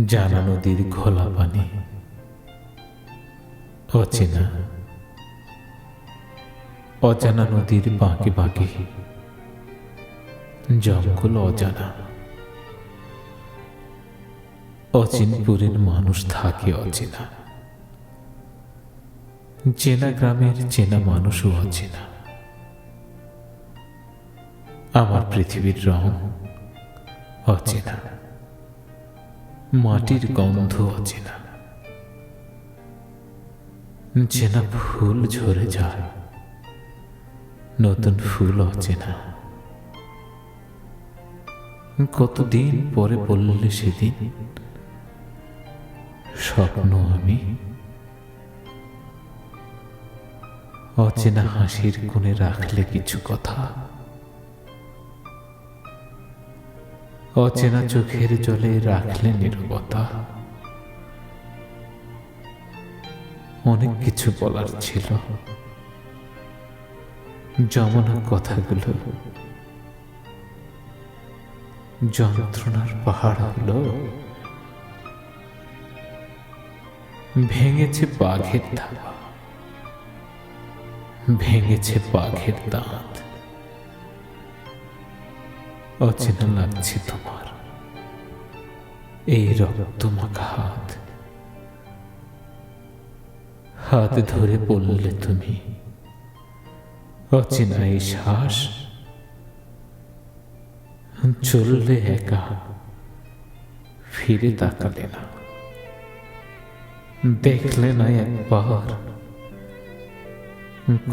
জানা নদীর ঘোলা পানি, অচেনা অজানা নদীর বাঁকে বাঁকে, জঙ্গল অজানা, অচিনপুরের মানুষ থাকে অচেনা, চেনা গ্রামের চেনা মানুষও অচেনা। আমার পৃথিবীর রং অচেনা, মাটির গন্ধ অচেনা, চেনা ফুল ঝরে যায়, নতুন ফুল অচেনা। কতদিন পরে বললে সেদিন স্বপ্ন আমি, অচেনা হাসির কোণে রাখলে কিছু কথা, অচেনা চোখের জলে রাখলে নীরবতা। অনেক কিছু বলার ছিল, জমানো কথাগুলো যন্ত্রণার পাহাড় হলো। ভেঙেছে বাঘের থাবা, ভেঙেছে বাঘের দাঁত। অচেনা লাগছে তোমার এই রক্ত মাখা হাত, হাত ধরে বললে তুমি অচেনা এই শ্বাস। চললে একা, ফিরে তাকালে না, দেখলে না একবার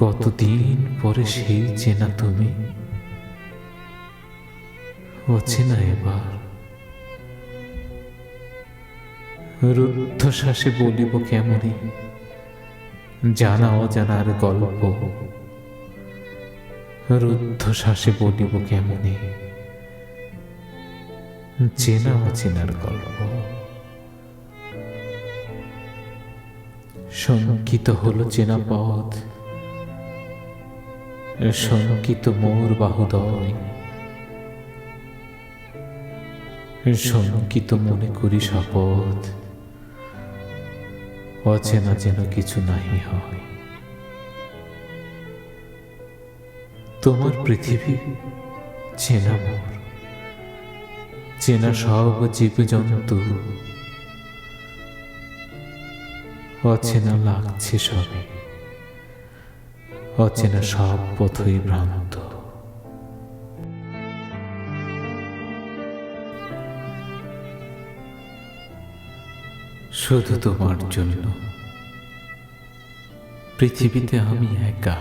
কতদিন পরে সেই চেনা তুমি। অচেনা এবার রুদ্ধশ্বাসে বলিব কেমনে জানা অজানার গল্প। রুদ্ধশ্বাসে বলিব কেমনে চেনা অচেনার গল্প। শঙ্কিত হলো চেনা পথ, শঙ্কিত মোর বাহুদয়। শঙ্কিত মনে করি শপথ, অচেনা যেন কিছু নাহি হয়। তোমার পৃথিবী চেনা মোর, চেনা সব জীবজন্তু। অচেনা লাগছে সবে, অচেনা সব পথই ভ্রান্ত। শুধু তোমার জন্য পৃথিবীতে আমি একা,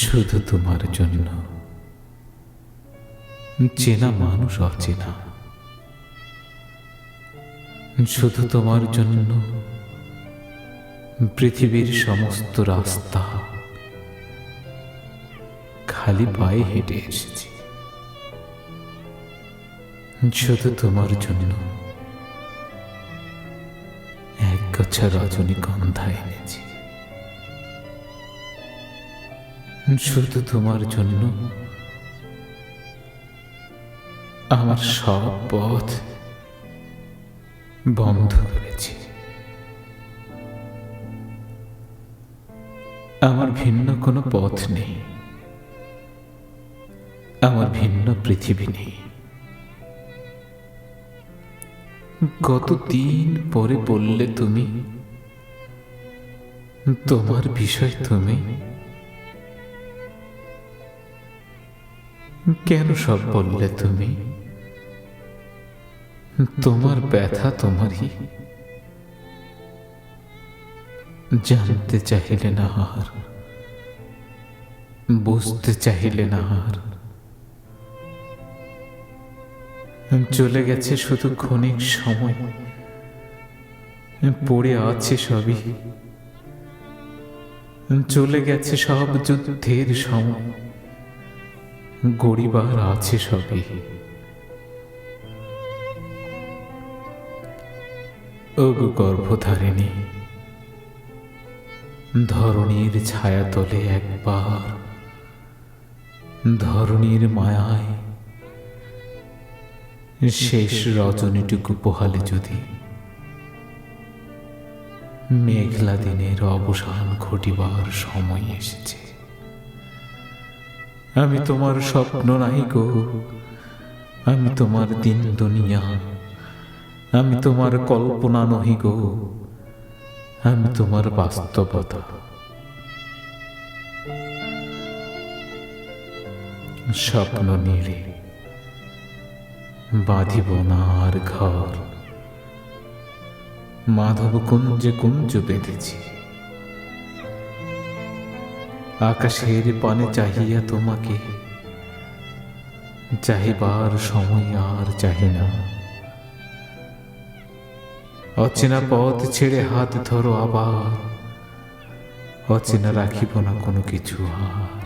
শুধু তোমার জন্য চেনা মানুষ অচেনা। শুধু তোমার জন্য পৃথিবীর সমস্ত রাস্তা খালি পায়ে হেঁটে এসেছি। শুধু তোমার জন্য এক গোছা রজনীগন্ধা এনেছি। শুধু তোমার জন্য আমার সব পথ বন্ধ করেছি। আমার ভিন্ন কোনো পথ নেই, আমার ভিন্ন পৃথিবী নেই। কতদিন পরে বললে তুমি তোমার বিষয় তুমি। কেন সব বললে তুমি? তোমার ব্যথা তোমারই, জানতে চাইলে না আর, বুঝতে চাইলে না আর। চলে গেছে শুধু ক্ষণিক সময়, পড়ে আছে সবই। চলে গেছে সব যুদ্ধের সময়, গড়িবার আছে সবই। ওগো গর্ভধারিণী, ধরণীর ছায়া তলে একবার, ধরণীর মায়ায় শেষ রজনীটুকু পোহালে যদি মেঘলা দিনের অবসান ঘটিবার সময় এসেছে। আমি তোমার স্বপ্ন নাই গো, আমি তোমার দিন দুনিয়া, আমি তোমার কল্পনা নহি গো, আমি তোমার বাস্তবতা। স্বপ্ন নীড়ে বাঁধিব না আর ঘর, মাধব কুঞ্জে কুঞ্জ বেঁধেছি। আকাশের পানে চাহিয়া তোমাকে, চাহিবার সময় আর চাহি না। অচেনা পথ ছেড়ে হাত ধরো আবার, অচেনা রাখিব না কোনো কিছু আর।